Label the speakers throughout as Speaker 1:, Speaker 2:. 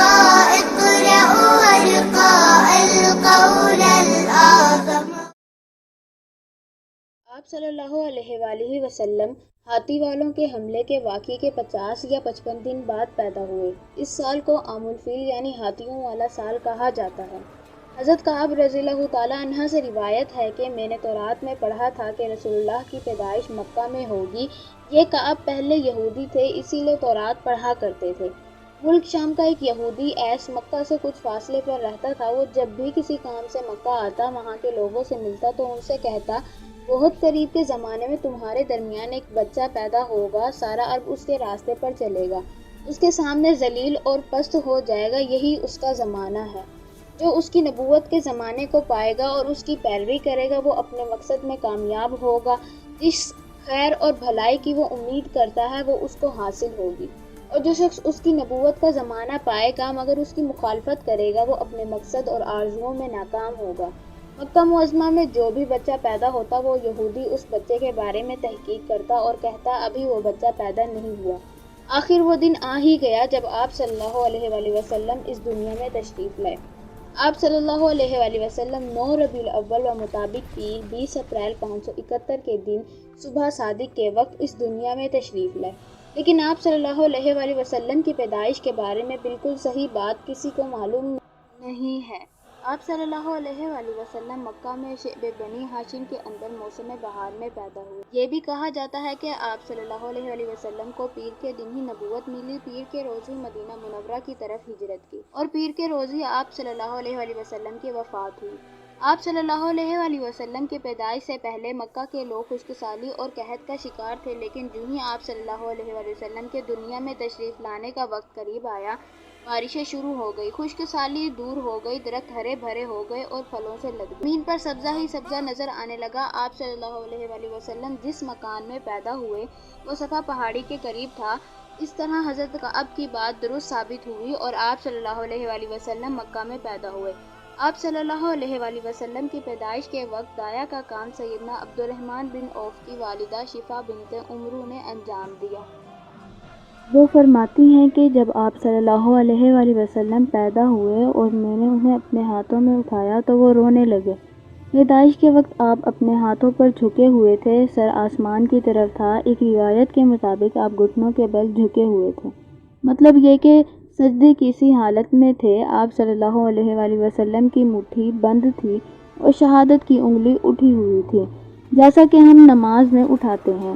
Speaker 1: اقرأوا وارقى القول الأعظم۔
Speaker 2: آپ صلی اللہ علیہ وآلہ وسلم ہاتھی والوں کے حملے کے واقعے کے 50 یا 55 دن بعد پیدا ہوئے۔ اس سال کو عام الفیل یعنی ہاتھیوں والا سال کہا جاتا ہے۔ حضرت کعب رضی اللہ تعالیٰ عنہ سے روایت ہے کہ میں نے تورات میں پڑھا تھا کہ رسول اللہ کی پیدائش مکہ میں ہوگی۔ یہ کعب پہلے یہودی تھے، اسی لیے تورات پڑھا کرتے تھے۔ ملک شام کا ایک یہودی ایس مکہ سے کچھ فاصلے پر رہتا تھا۔ وہ جب بھی کسی کام سے مکہ آتا، وہاں کے لوگوں سے ملتا تو ان سے کہتا، بہت قریب کے زمانے میں تمہارے درمیان ایک بچہ پیدا ہوگا، سارا عرب اس کے راستے پر چلے گا، اس کے سامنے ذلیل اور پست ہو جائے گا، یہی اس کا زمانہ ہے۔ جو اس کی نبوت کے زمانے کو پائے گا اور اس کی پیروی کرے گا، وہ اپنے مقصد میں کامیاب ہوگا۔ جس خیر اور بھلائی کی وہ امید کرتا ہے، وہ اس کو حاصل ہوگی، اور جو شخص اس کی نبوت کا زمانہ پائے گا مگر اس کی مخالفت کرے گا، وہ اپنے مقصد اور آرزوؤں میں ناکام ہوگا۔ مکہ معظمہ میں جو بھی بچہ پیدا ہوتا، وہ یہودی اس بچے کے بارے میں تحقیق کرتا اور کہتا، ابھی وہ بچہ پیدا نہیں ہوا۔ آخر وہ دن آ ہی گیا جب آپ صلی اللہ علیہ وآلہ وسلم اس دنیا میں تشریف لائے۔ آپ صلی اللہ علیہ وآلہ وسلم 9 ربیع الاول و مطابق کی 20 اپریل 571 کے دن صبح صادق کے وقت اس دنیا میں تشریف لائے۔ لیکن آپ صلی اللہ علیہ وآلہ وسلم کی پیدائش کے بارے میں بالکل صحیح بات کسی کو معلوم نہیں ہے۔ آپ صلی اللہ علیہ وآلہ وسلم مکہ میں شعب بنی ہاشم کے اندر موسم بہار میں پیدا ہوئے۔ یہ بھی کہا جاتا ہے کہ آپ صلی اللہ علیہ وآلہ وسلم کو پیر کے دن ہی نبوت ملی، پیر کے روز ہی مدینہ منورہ کی طرف ہجرت کی، اور پیر کے روز ہی آپ صلی اللہ علیہ وآلہ وسلم کی وفات ہوئی۔ آپ صلی اللہ علیہ وآلہ وسلم کے پیدائش سے پہلے مکہ کے لوگ خشک سالی اور قحط کا شکار تھے، لیکن جو ہی آپ صلی اللہ علیہ وآلہ وسلم کے دنیا میں تشریف لانے کا وقت قریب آیا، بارشیں شروع ہو گئی، خشک سالی دور ہو گئی، درخت ہرے بھرے ہو گئے اور پھلوں سے لد گئے، زمین پر سبزہ ہی سبزہ نظر آنے لگا۔ آپ صلی اللہ علیہ وآلہ وسلم جس مکان میں پیدا ہوئے وہ صفا پہاڑی کے قریب تھا۔ اس طرح حضرت کعب کی بات درست ثابت ہوئی اور آپ صلی اللہ علیہ وآلہ وسلم مکہ میں پیدا ہوئے۔ آپ صلی اللہ علیہ وآلہ وسلم کی پیدائش کے وقت دایا کا کام سیدنا عبد الرحمن بن عوف کی والدہ شفا بنت عمرو نے انجام دیا۔ وہ فرماتی ہیں کہ جب آپ صلی اللہ علیہ وآلہ وسلم پیدا ہوئے اور میں نے انہیں اپنے ہاتھوں میں اٹھایا تو وہ رونے لگے۔ پیدائش کے وقت آپ اپنے ہاتھوں پر جھکے ہوئے تھے، سر آسمان کی طرف تھا۔ ایک روایت کے مطابق آپ گھٹنوں کے بل جھکے ہوئے تھے، مطلب یہ کہ سجدے کی سی حالت میں تھے۔ آپ صلی اللہ علیہ وآلہ وسلم کی مٹھی بند تھی اور شہادت کی انگلی اٹھی ہوئی تھی، جیسا کہ ہم نماز میں اٹھاتے ہیں۔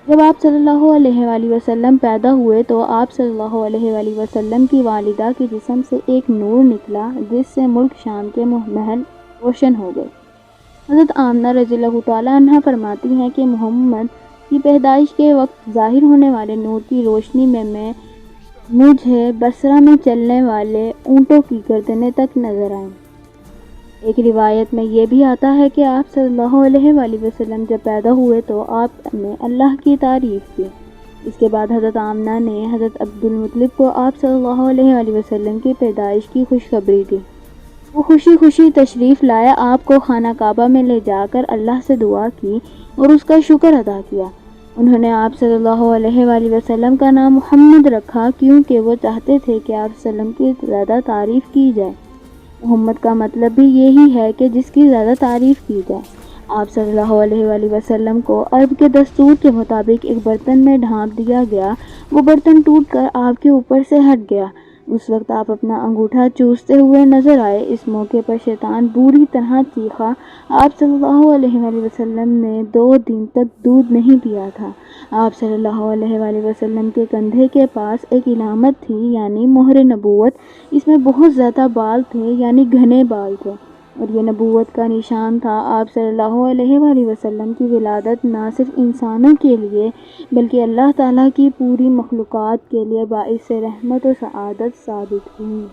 Speaker 2: جب آپ صلی اللہ علیہ وآلہ وسلم پیدا ہوئے تو آپ صلی اللہ علیہ وآلہ وسلم کی والدہ کے جسم سے ایک نور نکلا، جس سے ملک شام کے محل روشن ہو گئے۔ حضرت آمنہ رضی اللہ تعالیٰ عنہ فرماتی ہیں کہ محمد کی پیدائش کے وقت ظاہر ہونے والے نور کی روشنی میں مجھے بصرہ میں چلنے والے اونٹوں کی گردنیں تک نظر آئیں۔ ایک روایت میں یہ بھی آتا ہے کہ آپ صلی اللہ علیہ وآلہ وسلم جب پیدا ہوئے تو آپ نے اللہ کی تعریف کی۔ اس کے بعد حضرت آمنہ نے حضرت عبد المطلب کو آپ صلی اللہ علیہ وآلہ وسلم کی پیدائش کی خوشخبری دی۔ وہ خوشی خوشی تشریف لائے، آپ کو خانہ کعبہ میں لے جا کر اللہ سے دعا کی اور اس کا شکر ادا کیا۔ انہوں نے آپ صلی اللہ علیہ وآلہ وسلم کا نام محمد رکھا، کیونکہ وہ چاہتے تھے کہ آپ صلی اللہ علیہ وسلم کی زیادہ تعریف کی جائے۔ محمد کا مطلب بھی یہی ہے کہ جس کی زیادہ تعریف کی جائے۔ آپ صلی اللہ علیہ وآلہ وسلم کو عرب کے دستور کے مطابق ایک برتن میں ڈھانپ دیا گیا، وہ برتن ٹوٹ کر آپ کے اوپر سے ہٹ گیا۔ اس وقت آپ اپنا انگوٹھا چوستے ہوئے نظر آئے۔ اس موقع پر شیطان بری طرح چیخا۔ آپ صلی اللہ علیہ وآلہ وسلم نے 2 دن تک دودھ نہیں پیا تھا۔ آپ صلی اللہ علیہ وآلہ وسلم کے کندھے کے پاس ایک علامت تھی، یعنی مہر نبوت۔ اس میں بہت زیادہ بال تھے، یعنی گھنے بال تھے، اور یہ نبوت کا نشان تھا۔ آپ صلی اللہ علیہ وآلہ وسلم کی ولادت نہ صرف انسانوں کے لیے بلکہ اللہ تعالیٰ کی پوری مخلوقات کے لیے باعث رحمت و سعادت ثابت ہوئی۔